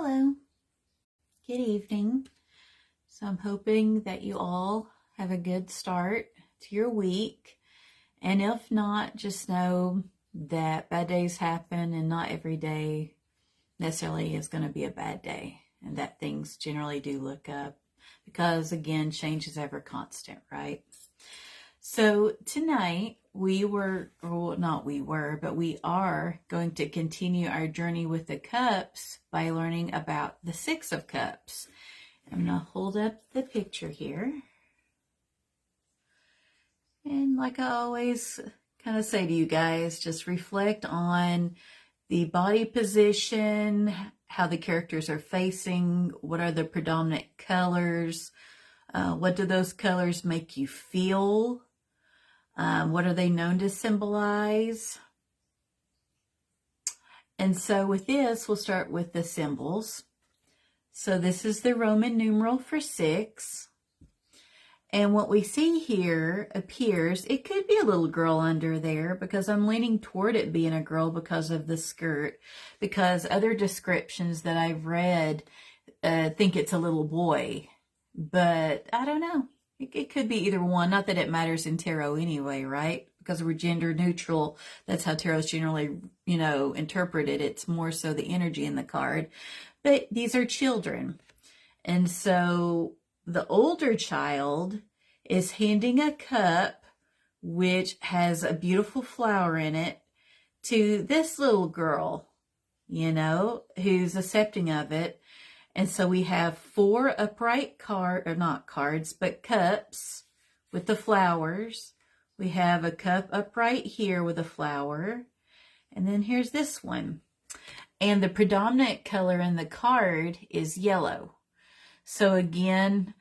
Hello, good evening. So I'm hoping that you all have a good start to your week. And if not, just know that bad days happen and not every day necessarily is going to be a bad day. And that things generally do look up because, again, change is ever constant, right? So tonight we are going to continue our journey with the cups by learning about the Six of Cups. I'm going to hold up the picture here. And like I always kind of say to you guys, just reflect on the body position, how the characters are facing, what are the predominant colors, what do those colors make you feel, what are they known to symbolize. And so with this, we'll start with the symbols. So this is the Roman numeral for 6. And what we see here appears, it could be a little girl under there because I'm leaning toward it being a girl because of the skirt, because other descriptions that I've read think it's a little boy, but I don't know. It could be either one. Not that it matters in tarot anyway, right? Because we're gender neutral. That's how tarot is generally, interpreted. It's more so the energy in the card. But these are children. And so the older child is handing a cup which has a beautiful flower in it to this little girl, who's accepting of it. And so we have 4 upright cups with the flowers. We have a cup upright here with a flower. And then here's this one. And the predominant color in the card is yellow. So again,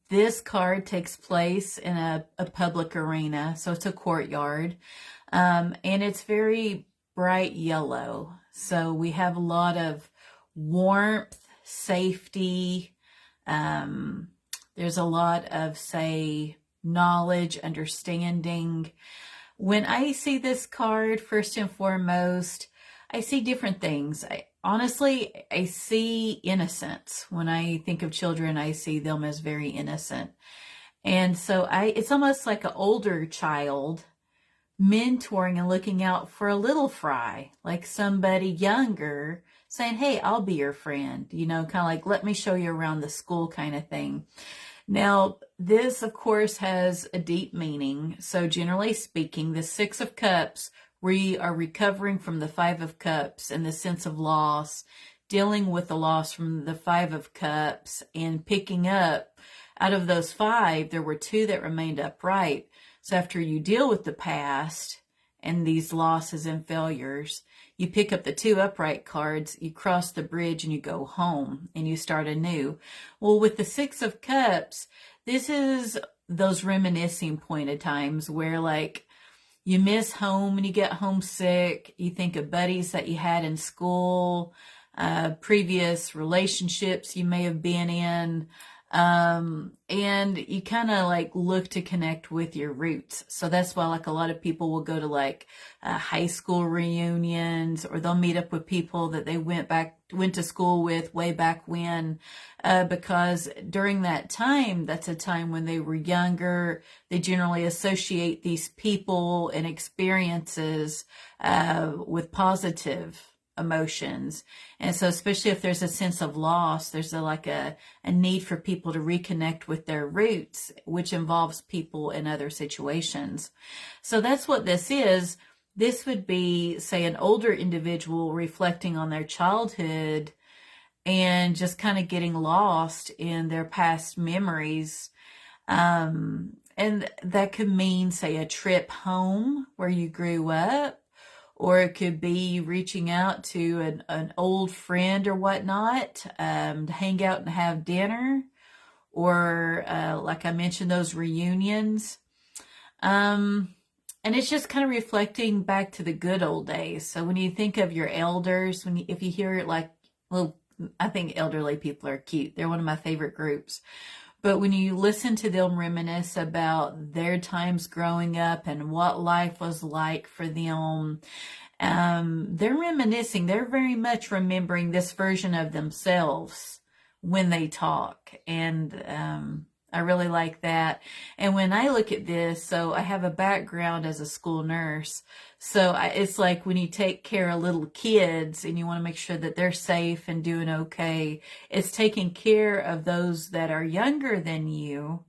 this card takes place in a public arena. So it's a courtyard. And it's very bright yellow. So we have a lot of warmth, safety. There's a lot of, knowledge, understanding. When I see this card, first and foremost, I see different things. I see innocence. When I think of children, I see them as very innocent. And so it's almost like an older child mentoring and looking out for a little fry, like somebody younger saying, hey, I'll be your friend, kind of like, let me show you around the school kind of thing. Now, this, of course, has a deep meaning. So generally speaking, the 6 of Cups, we are recovering from the 5 of Cups and the sense of loss, dealing with the loss from the 5 of Cups, and picking up out of those 5, there were 2 that remained upright. So after you deal with the past and these losses and failures, you pick up the 2 upright cards, you cross the bridge and you go home and you start anew. Well, with the 6 of Cups, this is those reminiscing point of times where you miss home and you get homesick. You think of buddies that you had in school, previous relationships you may have been in. And you kind of look to connect with your roots. So that's why a lot of people will go to high school reunions, or they'll meet up with people that they went to school with way back when, because during that time, that's a time when they were younger. They generally associate these people and experiences, with positive emotions. And so especially if there's a sense of loss, there's a need for people to reconnect with their roots, which involves people in other situations. So that's what this is. This would be, say, an older individual reflecting on their childhood and just kind of getting lost in their past memories. And that could mean, say, a trip home where you grew up. Or it could be reaching out to an old friend or whatnot, to hang out and have dinner. Or, like I mentioned, those reunions. And it's just kind of reflecting back to the good old days. So when you think of your elders, if you hear it I think elderly people are cute. They're one of my favorite groups. But when you listen to them reminisce about their times growing up and what life was like for them, They're reminiscing. They're very much remembering this version of themselves when they talk. And I really like that. And when I look at this, so I have a background as a school nurse. So it's like when you take care of little kids and you want to make sure that they're safe and doing okay, it's taking care of those that are younger than you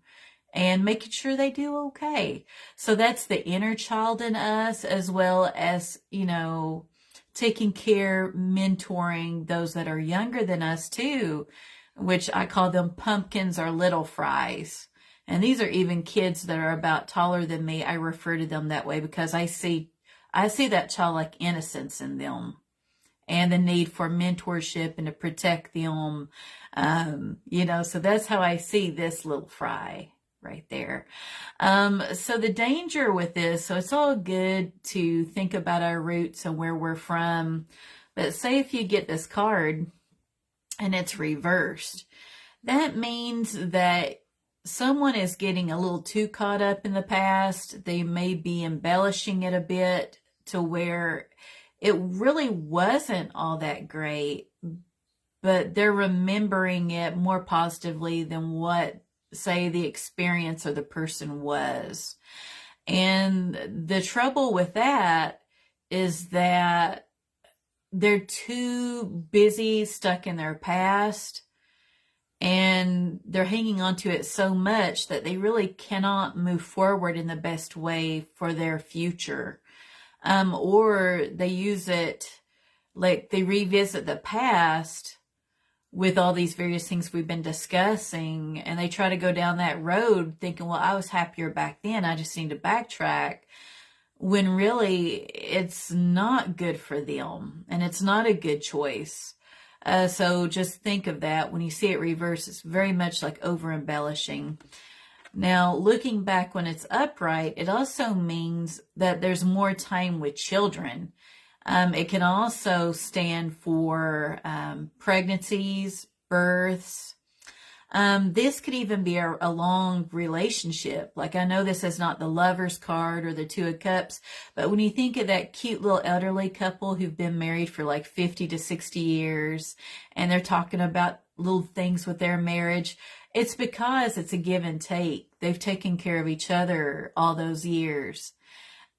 and making sure they do okay. So that's the inner child in us, as well as, taking care, mentoring those that are younger than us too, which I call them pumpkins or little fries. And these are even kids that are about taller than me. I refer to them that way because I see that childlike innocence in them and the need for mentorship and to protect them. So that's how I see this little fry right there. So the danger with this, so it's all good to think about our roots and where we're from. But say if you get this card and it's reversed, that means that someone is getting a little too caught up in the past. They may be embellishing it a bit to where it really wasn't all that great, but they're remembering it more positively than what, say, the experience of the person was. And the trouble with that is that they're too busy, stuck in their past, and they're hanging on to it so much that they really cannot move forward in the best way for their future. Or they use it, like they revisit the past with all these various things we've been discussing, and they try to go down that road thinking, well, I was happier back then, I just need to backtrack, when really it's not good for them and it's not a good choice. So just think of that. When you see it reverse, it's very much like over embellishing. Now, looking back when it's upright, it also means that there's more time with children. It can also stand for pregnancies, births. This could even be a long relationship. Like, I know this is not the Lover's card or the Two of Cups, but when you think of that cute little elderly couple who've been married for like 50 to 60 years, and they're talking about little things with their marriage, it's because it's a give and take. They've taken care of each other all those years.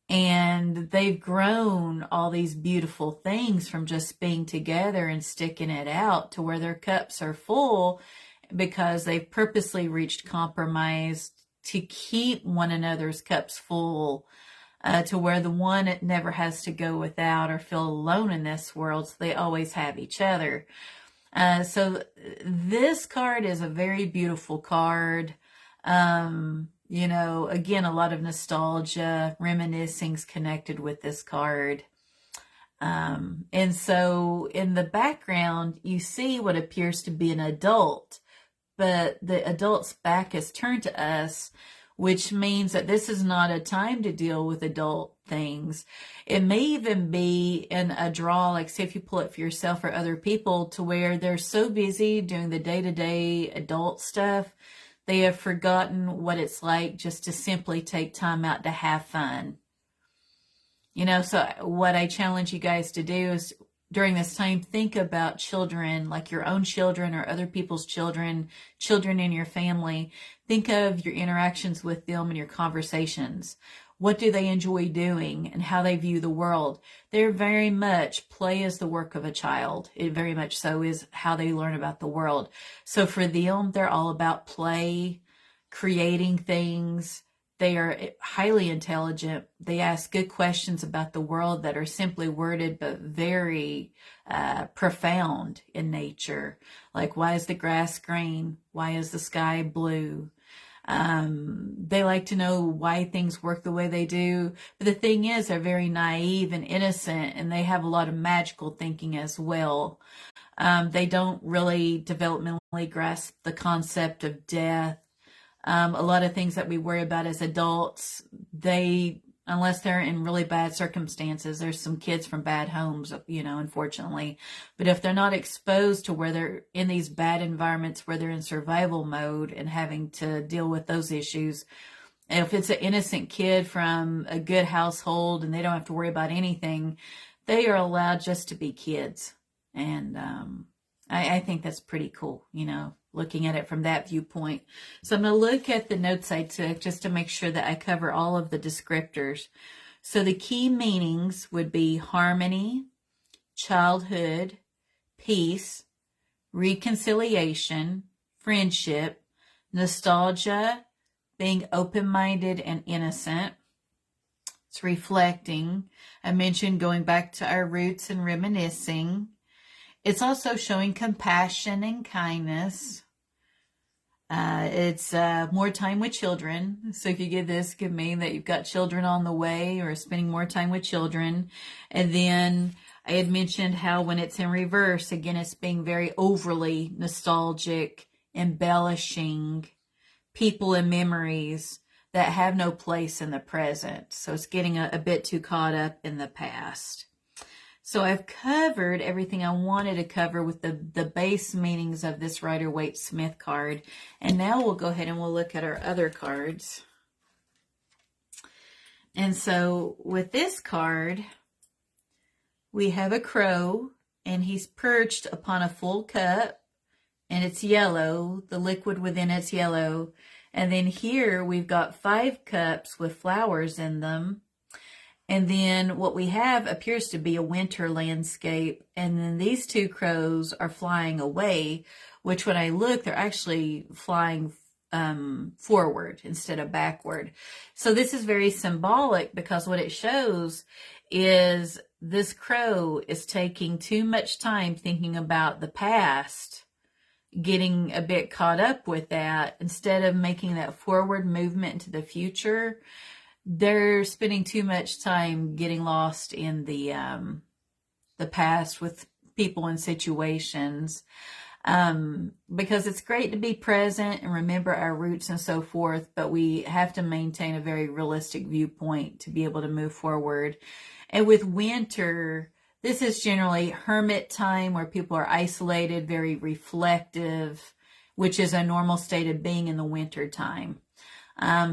And they've grown all these beautiful things from just being together and sticking it out to where their cups are full, because they've purposely reached compromise to keep one another's cups full, to where the one never has to go without or feel alone in this world. So they always have each other. So this card is a very beautiful card. Again, a lot of nostalgia, reminiscings connected with this card. And so in the background, you see what appears to be an adult, but the adult's back is turned to us, which means that this is not a time to deal with adult things. It may even be in a draw, like say if you pull it for yourself or other people, to where they're so busy doing the day-to-day adult stuff, they have forgotten what it's like just to simply take time out to have fun. So what I challenge you guys to do is during this time, think about children, like your own children or other people's children, children in your family. Think of your interactions with them and your conversations. What do they enjoy doing and how they view the world? They're very much, play is the work of a child. It very much so is how they learn about the world. So for them, they're all about play, creating things. They are highly intelligent. They ask good questions about the world that are simply worded but very profound in nature. Like, why is the grass green? Why is the sky blue? They like to know why things work the way they do. But the thing is, they're very naive and innocent, and they have a lot of magical thinking as well. They don't really developmentally grasp the concept of death. A lot of things that we worry about as adults, unless they're in really bad circumstances, there's some kids from bad homes, unfortunately. But if they're not exposed to where they're in these bad environments where they're in survival mode and having to deal with those issues, if it's an innocent kid from a good household and they don't have to worry about anything, they are allowed just to be kids. And I think that's pretty cool, you know, looking at it from that viewpoint. So I'm going to look at the notes I took just to make sure that I cover all of the descriptors. So the key meanings would be harmony, childhood, peace, reconciliation, friendship, nostalgia, being open-minded and innocent. It's reflecting. I mentioned going back to our roots and reminiscing. It's also showing compassion and kindness. It's more time with children. So if you get this, could mean that you've got children on the way or spending more time with children. And then I had mentioned how when it's in reverse, again, it's being very overly nostalgic, embellishing people and memories that have no place in the present. So it's getting a bit too caught up in the past. So I've covered everything I wanted to cover with the base meanings of this Rider-Waite-Smith card. And now we'll go ahead and we'll look at our other cards. And so with this card, we have a crow, and he's perched upon a full cup, and it's yellow. The liquid within it's yellow. And then here we've got 5 cups with flowers in them. And then what we have appears to be a winter landscape. And then these 2 crows are flying away, which when I look, they're actually flying forward instead of backward. So this is very symbolic because what it shows is this crow is taking too much time thinking about the past, getting a bit caught up with that instead of making that forward movement into the future. They're spending too much time getting lost in the past with people and situations. Because it's great to be present and remember our roots and so forth, but we have to maintain a very realistic viewpoint to be able to move forward. And with winter, this is generally hermit time where people are isolated, very reflective, which is a normal state of being in the winter time.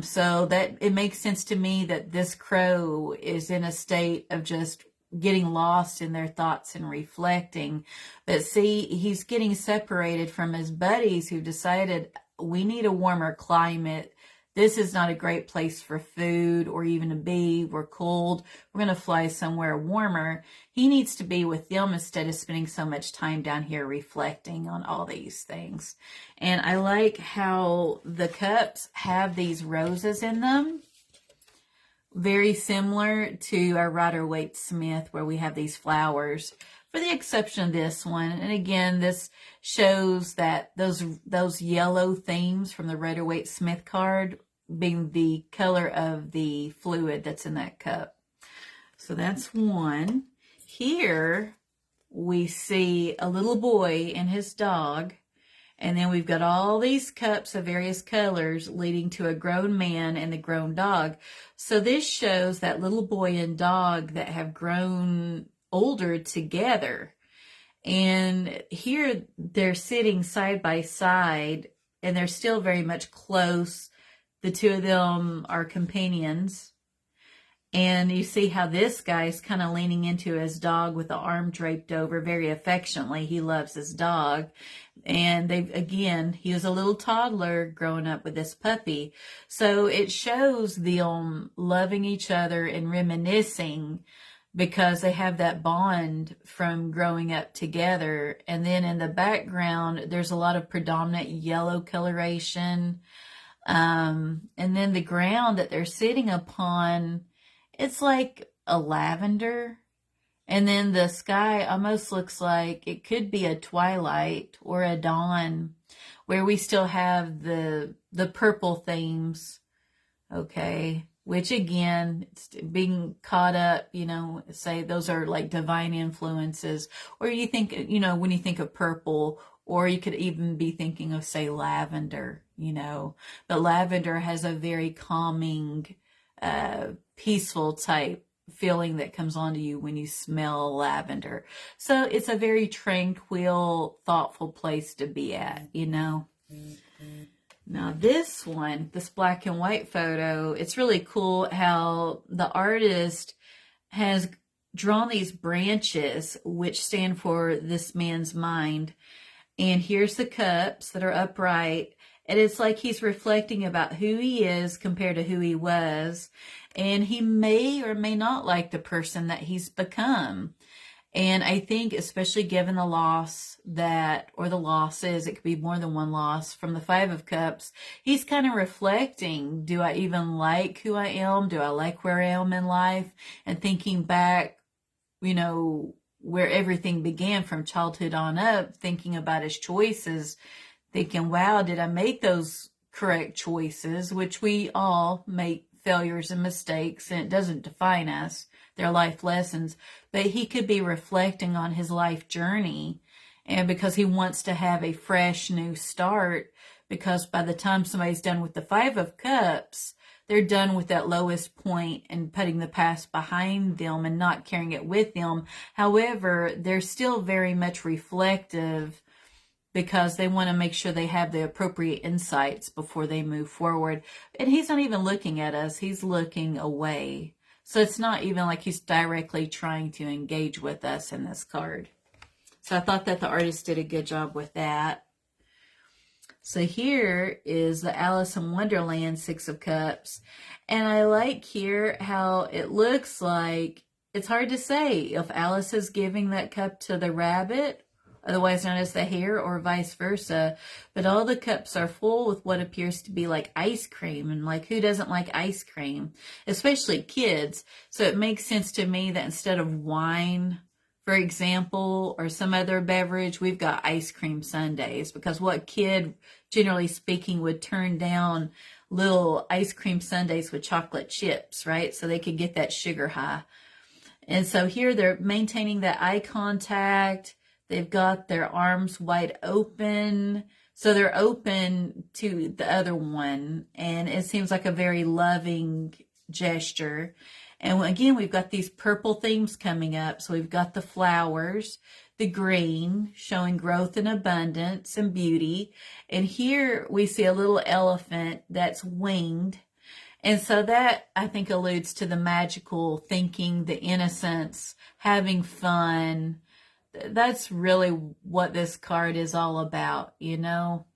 So that it makes sense to me that this crow is in a state of just getting lost in their thoughts and reflecting. But see, he's getting separated from his buddies who decided we need a warmer climate. This is not a great place for food or even to be. We're cold. We're going to fly somewhere warmer. He needs to be with them instead of spending so much time down here reflecting on all these things. And I like how the cups have these roses in them. Very similar to our Rider-Waite-Smith where we have these flowers, for the exception of this one. And again, this shows that those yellow themes from the Rider-Waite-Smith card being the color of the fluid that's in that cup. So that's one. Here we see a little boy and his dog. And then we've got all these cups of various colors leading to a grown man and the grown dog. So this shows that little boy and dog that have grown older together. And here they're sitting side by side and they're still very much close. The 2 of them are companions. And you see how this guy's kind of leaning into his dog with the arm draped over very affectionately. He loves his dog. And he was a little toddler growing up with this puppy. So it shows them loving each other and reminiscing because they have that bond from growing up together. And then in the background, there's a lot of predominant yellow coloration. And then the ground that they're sitting upon, it's like a lavender. And then the sky almost looks like it could be a twilight or a dawn where we still have the purple themes. Okay. Which again, it's being caught up, say those are like divine influences. Or you think, when you think of purple, or you could even be thinking of, say, lavender, But lavender has a very calming, peaceful type feeling that comes onto you when you smell lavender. So it's a very tranquil, thoughtful place to be at, Now this one, this black and white photo, it's really cool how the artist has drawn these branches, which stand for this man's mind. And here's the cups that are upright. And it's like he's reflecting about who he is compared to who he was. And he may or may not like the person that he's become. And I think, especially given the loss that, or the losses, it could be more than one loss from the Five of Cups, he's kind of reflecting, do I even like who I am? Do I like where I am in life? And thinking back, you know, where everything began from childhood on up, thinking about his choices, thinking, wow, did I make those correct choices? Which we all make failures and mistakes, and it doesn't define us. They're life lessons. But he could be reflecting on his life journey, and because he wants to have a fresh new start, because by the time somebody's done with the Five of Cups, they're done with that lowest point and putting the past behind them and not carrying it with them. However, they're still very much reflective because they want to make sure they have the appropriate insights before they move forward. And he's not even looking at us. He's looking away. So it's not even like he's directly trying to engage with us in this card. So I thought that the artist did a good job with that. So here is the Alice in Wonderland Six of Cups. And I like here how it looks like, it's hard to say if Alice is giving that cup to the rabbit, otherwise known as the hare, or vice versa. But all the cups are full with what appears to be like ice cream. And like, who doesn't like ice cream? Especially kids. So it makes sense to me that instead of wine, for example, or some other beverage, we've got ice cream sundaes, because what kid, generally speaking, would turn down little ice cream sundaes with chocolate chips, right? So they could get that sugar high. And so here they're maintaining that eye contact. They've got their arms wide open. So they're open to the other one. And it seems like a very loving gesture. And again, we've got these purple themes coming up. So we've got the flowers, the green, showing growth and abundance and beauty. And here we see a little elephant that's winged. And so that, I think, alludes to the magical thinking, the innocence, having fun. That's really what this card is all about, you know.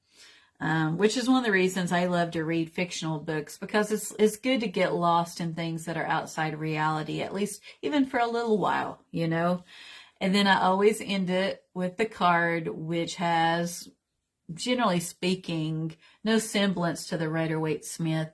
Which is one of the reasons I love to read fictional books, because it's good to get lost in things that are outside reality, at least even for a little while, you know. And then I always end it with the card, which has, generally speaking, no semblance to the Rider-Waite-Smith.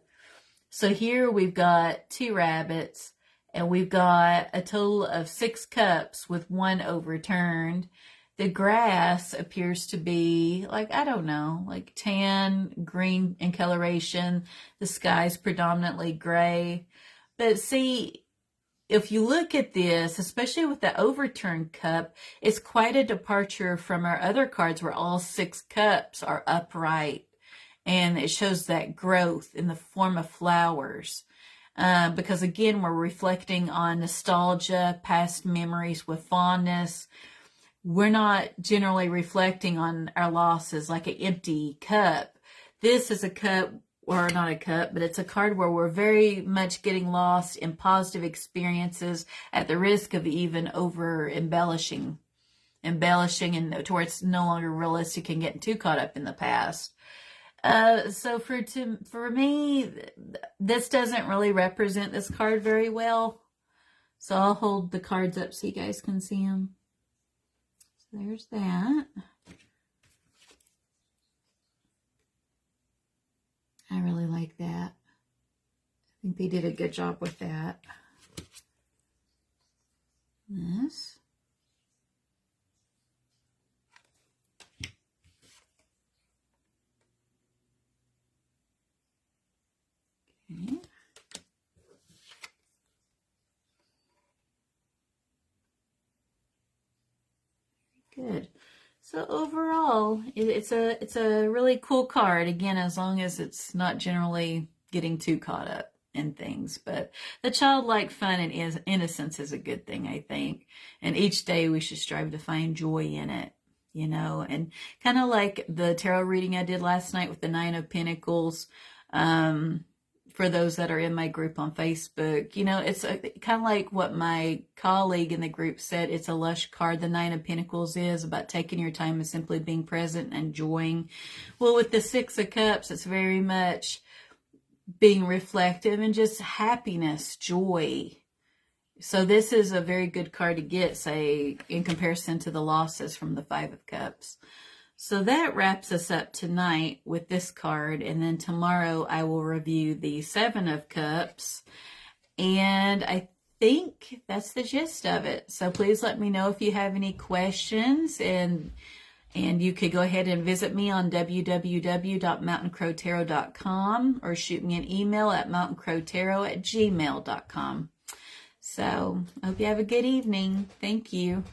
So here we've got 2 rabbits, and we've got a total of 6 cups with 1 overturned. The grass appears to be like, I don't know, like tan, green in coloration. The sky's predominantly gray. But see, if you look at this, especially with the overturned cup, it's quite a departure from our other cards where all 6 cups are upright. And it shows that growth in the form of flowers. Because again, we're reflecting on nostalgia, past memories with fondness. We're not generally reflecting on our losses like an empty cup. This is a cup, or not a cup, but it's a card where we're very much getting lost in positive experiences at the risk of even over embellishing and towards no longer realistic and getting too caught up in the past. So for me, this doesn't really represent this card very well. So I'll hold the cards up so you guys can see them. So there's that. I really like that. I think they did a good job with that. This. Okay. Good. So overall, it's a really cool card. Again, as long as it's not generally getting too caught up in things. But the childlike fun and innocence is a good thing, I think. And each day we should strive to find joy in it, you know. And kind of like the tarot reading I did last night with the Nine of Pentacles. for those that are in my group on Facebook. You know, it's kind of like what my colleague in the group said. It's a lush card. The Nine of Pentacles is about taking your time and simply being present and enjoying. Well, with the Six of Cups, it's very much being reflective and just happiness, joy. So this is a very good card to get, say, in comparison to the losses from the Five of Cups. So that wraps us up tonight with this card. And then tomorrow I will review the Seven of Cups. And I think that's the gist of it. So please let me know if you have any questions. And you could go ahead and visit me on www.mountaincrowtarot.com or shoot me an email at mountaincrowtarot@gmail.com. So I hope you have a good evening. Thank you.